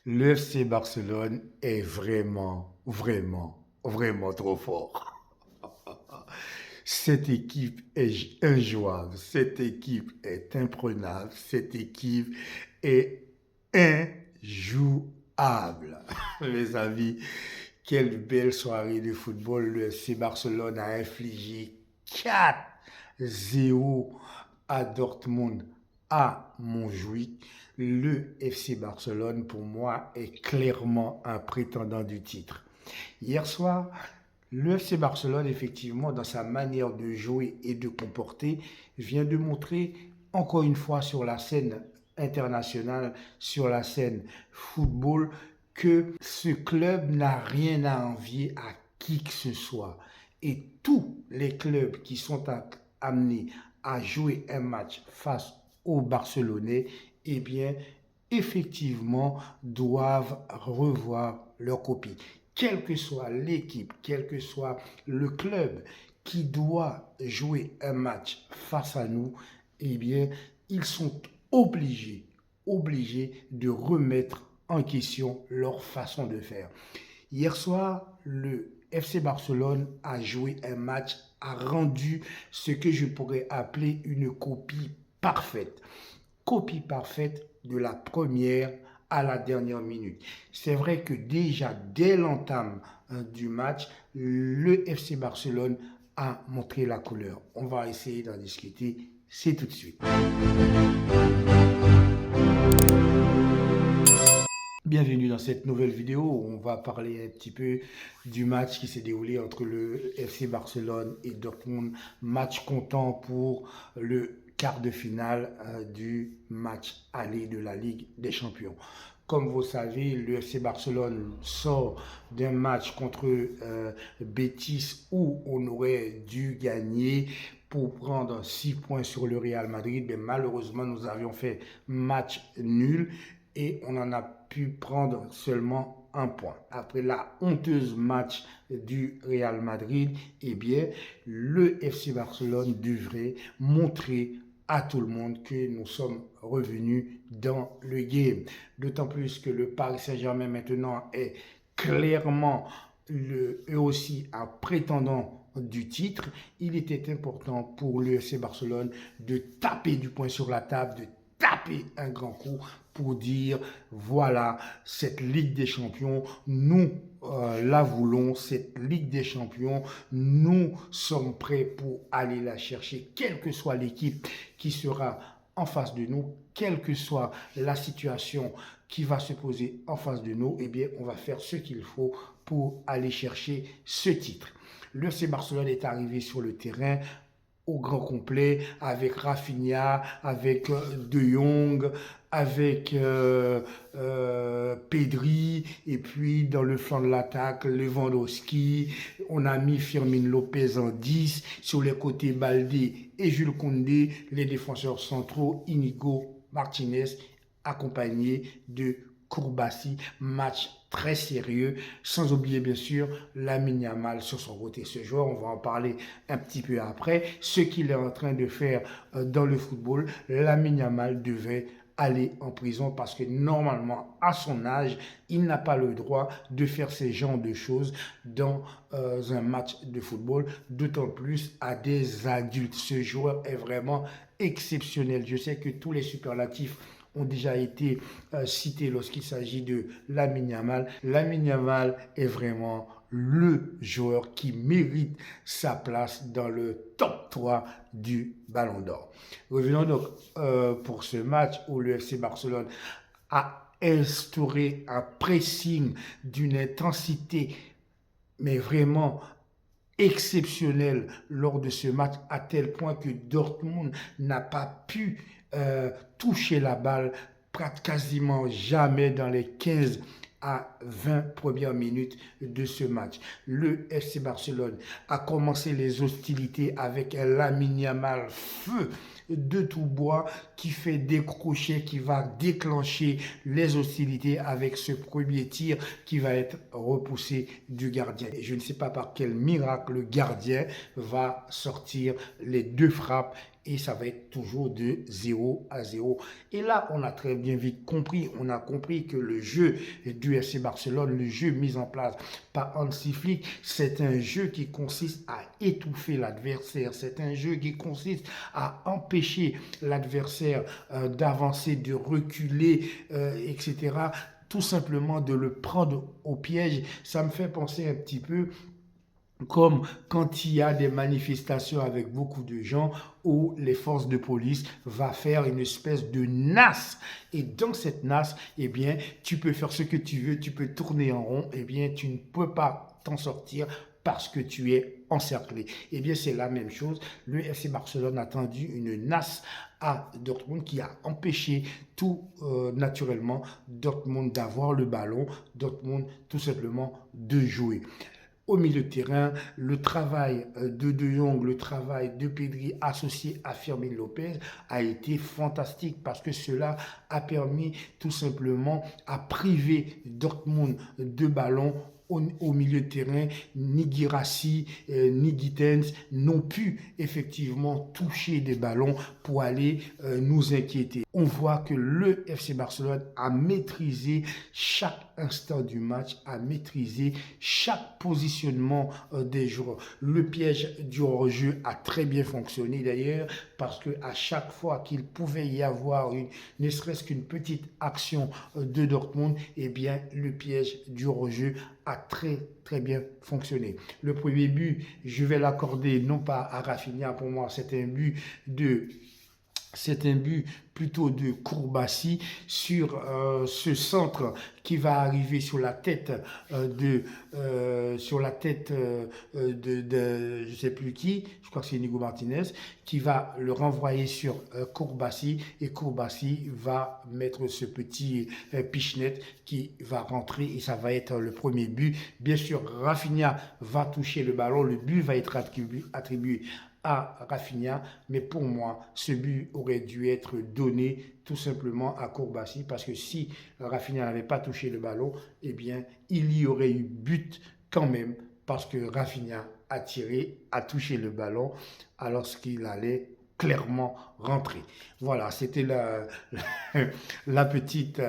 Le FC Barcelone est vraiment trop fort. Cette équipe est injouable, cette équipe est imprenable, cette équipe est injouable. Mes amis, quelle belle soirée de football. Le FC Barcelone a infligé 4-0 à Dortmund à Montjuïc. Le FC Barcelone, pour moi, est clairement un prétendant du titre. Hier soir, le FC Barcelone, effectivement, dans sa manière de jouer et de comporter, vient de montrer encore une fois sur la scène internationale, sur la scène football, que ce club n'a rien à envier à qui que ce soit. Et tous les clubs qui sont amenés à jouer un match face aux Barcelonais, eh bien, effectivement, doivent revoir leur copie. Quelle que soit l'équipe, quel que soit le club qui doit jouer un match face à nous, eh bien, ils sont obligés de remettre en question leur façon de faire. Hier soir, le FC Barcelone a joué un match, a rendu ce que je pourrais appeler une copie parfaite. Copie parfaite de la première à la dernière minute. C'est vrai que déjà dès l'entame du match, le FC Barcelone a montré la couleur. On va essayer d'en discuter, c'est tout de suite. Bienvenue dans cette nouvelle vidéo où on va parler un petit peu du match qui s'est déroulé entre le FC Barcelone et Dortmund. Match comptant pour le quart de finale du match aller de la Ligue des Champions. Comme vous savez, le FC Barcelone sort d'un match contre Betis où on aurait dû gagner pour prendre 6 points sur le Real Madrid. Mais malheureusement, nous avions fait match nul et on en a pu prendre seulement un point. Après la honteuse match du Real Madrid, eh bien, le FC Barcelone devrait montrer à tout le monde que nous sommes revenus dans le game. D'autant plus que le Paris Saint-Germain maintenant est clairement eux aussi un prétendant du titre. Il était important pour le FC Barcelone de taper du poing sur la table, de taper un grand coup pour dire voilà, cette Ligue des Champions, nous la voulons, cette Ligue des Champions, nous sommes prêts pour aller la chercher, quelle que soit l'équipe qui sera en face de nous, quelle que soit la situation qui va se poser en face de nous, eh bien, on va faire ce qu'il faut pour aller chercher ce titre. Le FC Barcelone est arrivé sur le terrain au grand complet, avec Rafinha, avec De Jong, avec Pedri, et puis dans le flanc de l'attaque, Lewandowski. On a mis Firmino Lopez en 10, sur les côtés Baldé et Jules Koundé, les défenseurs centraux, Inigo Martinez, accompagné de Kourbassi. Match très sérieux, sans oublier bien sûr Lamine Yamal sur son côté. Ce joueur, on va en parler un petit peu après, ce qu'il est en train de faire dans le football. Lamine Yamal devait aller en prison parce que normalement, à son âge, il n'a pas le droit de faire ce genre de choses dans un match de football, d'autant plus à des adultes. Ce joueur est vraiment exceptionnel. Je sais que tous les superlatifs ont déjà été cités lorsqu'il s'agit de Lamine Yamal. Lamine Yamal est vraiment le joueur qui mérite sa place dans le top 3 du Ballon d'Or. Revenons donc pour ce match où le FC Barcelone a instauré un pressing d'une intensité mais vraiment exceptionnelle lors de ce match, à tel point que Dortmund n'a pas pu toucher la balle quasiment jamais dans les 15 à 20 premières minutes de ce match. Le FC Barcelone a commencé les hostilités avec un Lamine Yamal feu de tout bois qui fait des crochets, qui va déclencher les hostilités avec ce premier tir qui va être repoussé du gardien. Et je ne sais pas par quel miracle le gardien va sortir les deux frappes et ça va être toujours de 0-0. Et là, on a très bien vite compris, on a compris que le jeu du FC Barcelone, le jeu mis en place par Hansi Flick, c'est un jeu qui consiste à étouffer l'adversaire, c'est un jeu qui consiste à empêcher l'adversaire d'avancer, de reculer, etc. Tout simplement de le prendre au piège. Ça me fait penser un petit peu comme quand il y a des manifestations avec beaucoup de gens où les forces de police vont faire une espèce de nasse. Et dans cette nasse, eh bien, tu peux faire ce que tu veux, tu peux tourner en rond, eh bien, tu ne peux pas t'en sortir parce que tu es encerclé. Eh bien, c'est la même chose. Le FC Barcelone a tendu une nasse à Dortmund qui a empêché tout naturellement Dortmund d'avoir le ballon, Dortmund tout simplement de jouer. Au milieu de terrain, le travail de Jong, le travail de Pedri associé à Fermin Lopez a été fantastique parce que cela a permis tout simplement à priver Dortmund de ballon au milieu de terrain. Ni Guirassy ni Gittens n'ont pu effectivement toucher des ballons pour aller nous inquiéter. On voit que le FC Barcelone a maîtrisé chaque instant du match, a maîtrisé chaque positionnement des joueurs. Le piège du hors-jeu a très bien fonctionné d'ailleurs parce qu'à chaque fois qu'il pouvait y avoir ne serait-ce qu'une petite action de Dortmund, eh bien le piège du hors-jeu a très bien fonctionné. Le premier but, je vais l'accorder non pas à Rafinha, pour moi c'est un but plutôt de Kourbassi sur ce centre qui va arriver sur la tête de je sais plus qui, je crois que c'est Inigo Martinez, qui va le renvoyer sur Kourbassi et Kourbassi va mettre ce petit pichenette qui va rentrer et ça va être le premier but. Bien sûr, Rafinha va toucher le ballon, le but va être attribué à Rafinha, mais pour moi, ce but aurait dû être donné tout simplement à Kourbassi parce que si Rafinha n'avait pas touché le ballon, eh bien, il y aurait eu but quand même parce que Rafinha a tiré, a touché le ballon alors qu'il allait clairement rentrer. Voilà, c'était la petite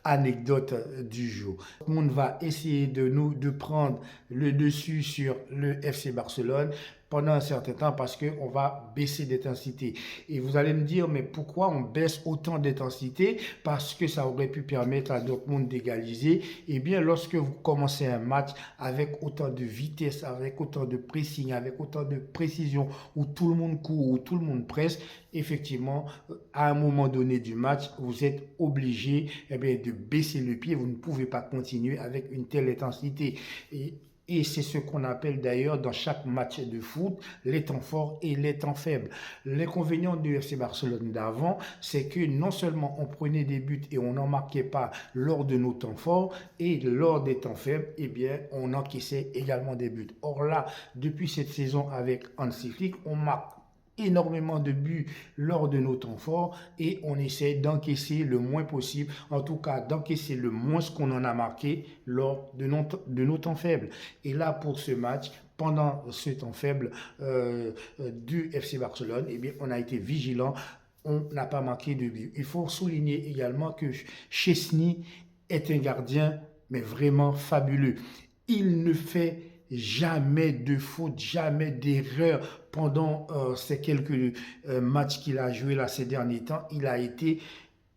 anecdote du jour. Tout le monde va essayer de prendre le dessus sur le FC Barcelone pendant un certain temps parce qu'on va baisser d'intensité. Et vous allez me dire, mais pourquoi on baisse autant d'intensité? Parce que ça aurait pu permettre à Dortmund d'égaliser. Eh bien, lorsque vous commencez un match avec autant de vitesse, avec autant de pressing, avec autant de précision, où tout le monde court, où tout le monde presse, effectivement, à un moment donné du match, vous êtes obligé de baisser le pied. Vous ne pouvez pas continuer avec une telle intensité. Et c'est ce qu'on appelle d'ailleurs dans chaque match de foot les temps forts et les temps faibles. L'inconvénient du FC Barcelone d'avant, c'est que non seulement on prenait des buts et on n'en marquait pas lors de nos temps forts, et lors des temps faibles, eh bien, on encaissait également des buts. Or là, depuis cette saison avec Hansi Flick, on marque énormément de buts lors de nos temps forts et on essaie d'encaisser le moins possible, en tout cas d'encaisser le moins ce qu'on en a marqué lors de nos temps faibles. Et là, pour ce match, pendant ce temps faible du FC Barcelone, eh bien, on a été vigilant, on n'a pas manqué de but. Il faut souligner également que Szczesny est un gardien, mais vraiment fabuleux. Il ne fait jamais de faute, jamais d'erreur pendant ces quelques matchs qu'il a joué là ces derniers temps. Il a été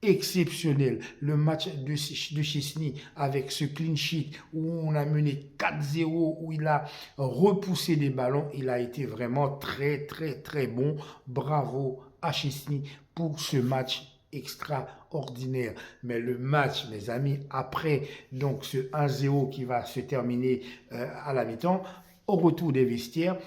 exceptionnel. Le match de Szczesny avec ce clean sheet où on a mené 4-0, où il a repoussé des ballons, il a été vraiment très bon. Bravo à Szczesny pour ce match extraordinaire. Mais le match, mes amis, après donc ce 1-0 qui va se terminer à la mi-temps, au retour des vestiaires,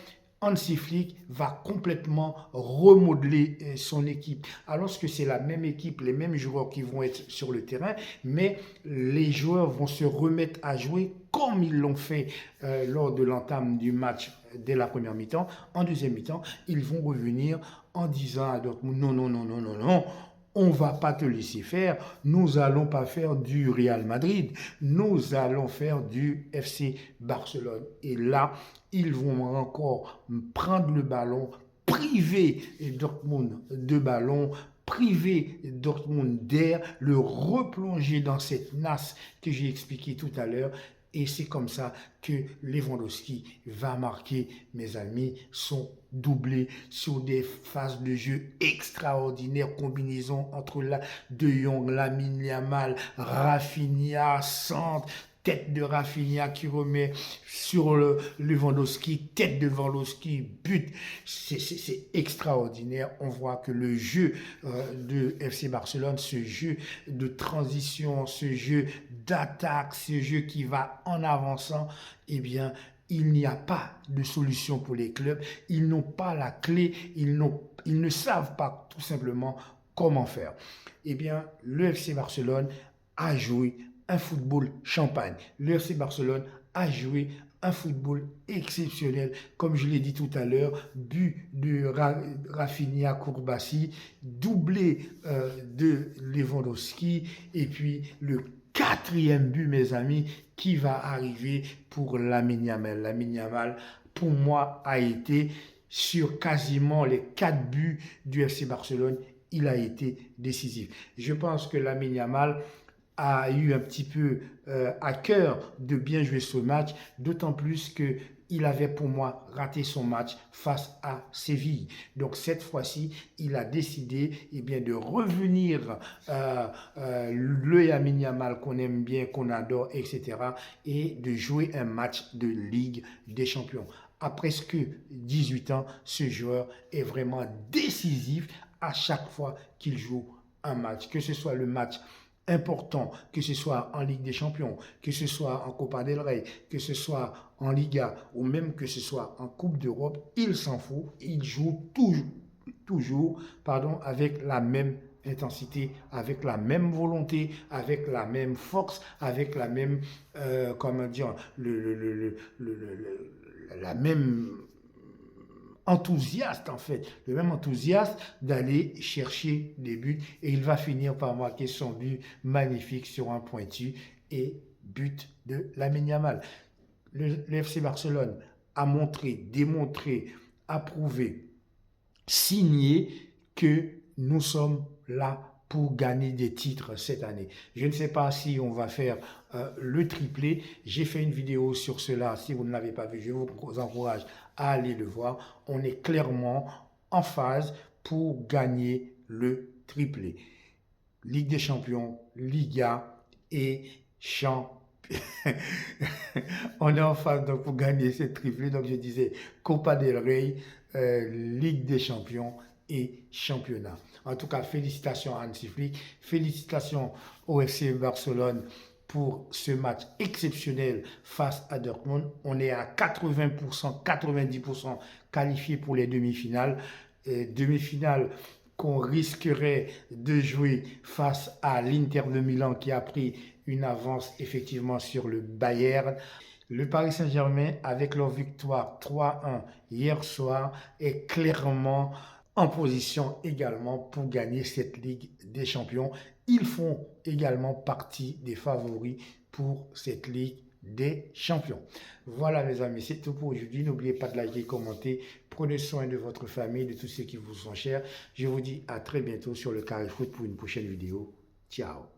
Hansi Flick va complètement remodeler son équipe. Alors que c'est la même équipe, les mêmes joueurs qui vont être sur le terrain, mais les joueurs vont se remettre à jouer comme ils l'ont fait lors de l'entame du match dès la première mi-temps. En deuxième mi-temps, ils vont revenir en disant à Dortmund, non, on ne va pas te laisser faire, nous n'allons pas faire du Real Madrid, nous allons faire du FC Barcelone. Et là, ils vont encore prendre le ballon, priver Dortmund de ballon, priver Dortmund d'air, le replonger dans cette nasse que j'ai expliqué tout à l'heure. Et c'est comme ça que Lewandowski va marquer, mes amis, son doublé sur des phases de jeu extraordinaires, combinaison entre De Jong, Lamine Yamal, Rafinha, centre, tête de Rafinha qui remet sur le Lewandowski, tête de Lewandowski, but. C'est extraordinaire. On voit que le jeu de FC Barcelone, ce jeu de transition, ce jeu d'attaque, ce jeu qui va en avançant, eh bien, il n'y a pas de solution pour les clubs. Ils n'ont pas la clé, ils ne savent pas tout simplement comment faire. Eh bien, le FC Barcelone a joué un football champagne. Le FC Barcelone a joué un football exceptionnel. Comme je l'ai dit tout à l'heure, but de Rafinha Kourbassi, doublé de Lewandowski, et puis le quatrième but, mes amis, qui va arriver pour Lamine Yamal. Lamine Yamal, pour moi, a été sur quasiment les 4 buts du FC Barcelone, il a été décisif. Je pense que Lamine Yamal a eu un petit peu à cœur de bien jouer ce match, d'autant plus que il avait pour moi raté son match face à Séville. Donc cette fois-ci, il a décidé de revenir le Lamine Yamal qu'on aime bien, qu'on adore, etc. et de jouer un match de Ligue des Champions. À presque 18 ans, ce joueur est vraiment décisif à chaque fois qu'il joue un match, que ce soit le match important, que ce soit en Ligue des Champions, que ce soit en Copa del Rey, que ce soit en Liga ou même que ce soit en Coupe d'Europe, il s'en fout, il joue toujours avec la même intensité, avec la même volonté, avec la même force, avec la même, la même enthousiaste en fait, le même enthousiaste d'aller chercher des buts et il va finir par marquer son but magnifique sur un pointu et but de Lamine Yamal. Le FC Barcelone a montré, démontré, approuvé, signé que nous sommes là pour gagner des titres cette année. Je ne sais pas si on va faire le triplé. J'ai fait une vidéo sur cela. Si vous ne l'avez pas vu, je vous encourage à aller le voir. On est clairement en phase pour gagner le triplé. Ligue des Champions, Liga et Champions. On est en phase donc, pour gagner ce triplé. Donc je disais Copa del Rey, Ligue des Champions et championnat. En tout cas, félicitations à Hansi Flick, félicitations au FC Barcelone pour ce match exceptionnel face à Dortmund. On est à 80%, 90% qualifiés pour les demi-finales. Demi-finales qu'on risquerait de jouer face à l'Inter de Milan qui a pris une avance effectivement sur le Bayern. Le Paris Saint-Germain, avec leur victoire 3-1 hier soir, est clairement en position également pour gagner cette Ligue des Champions. Ils font également partie des favoris pour cette Ligue des Champions. Voilà mes amis, c'est tout pour aujourd'hui. N'oubliez pas de liker, commenter. Prenez soin de votre famille, de tous ceux qui vous sont chers. Je vous dis à très bientôt sur le Carré Foot pour une prochaine vidéo. Ciao.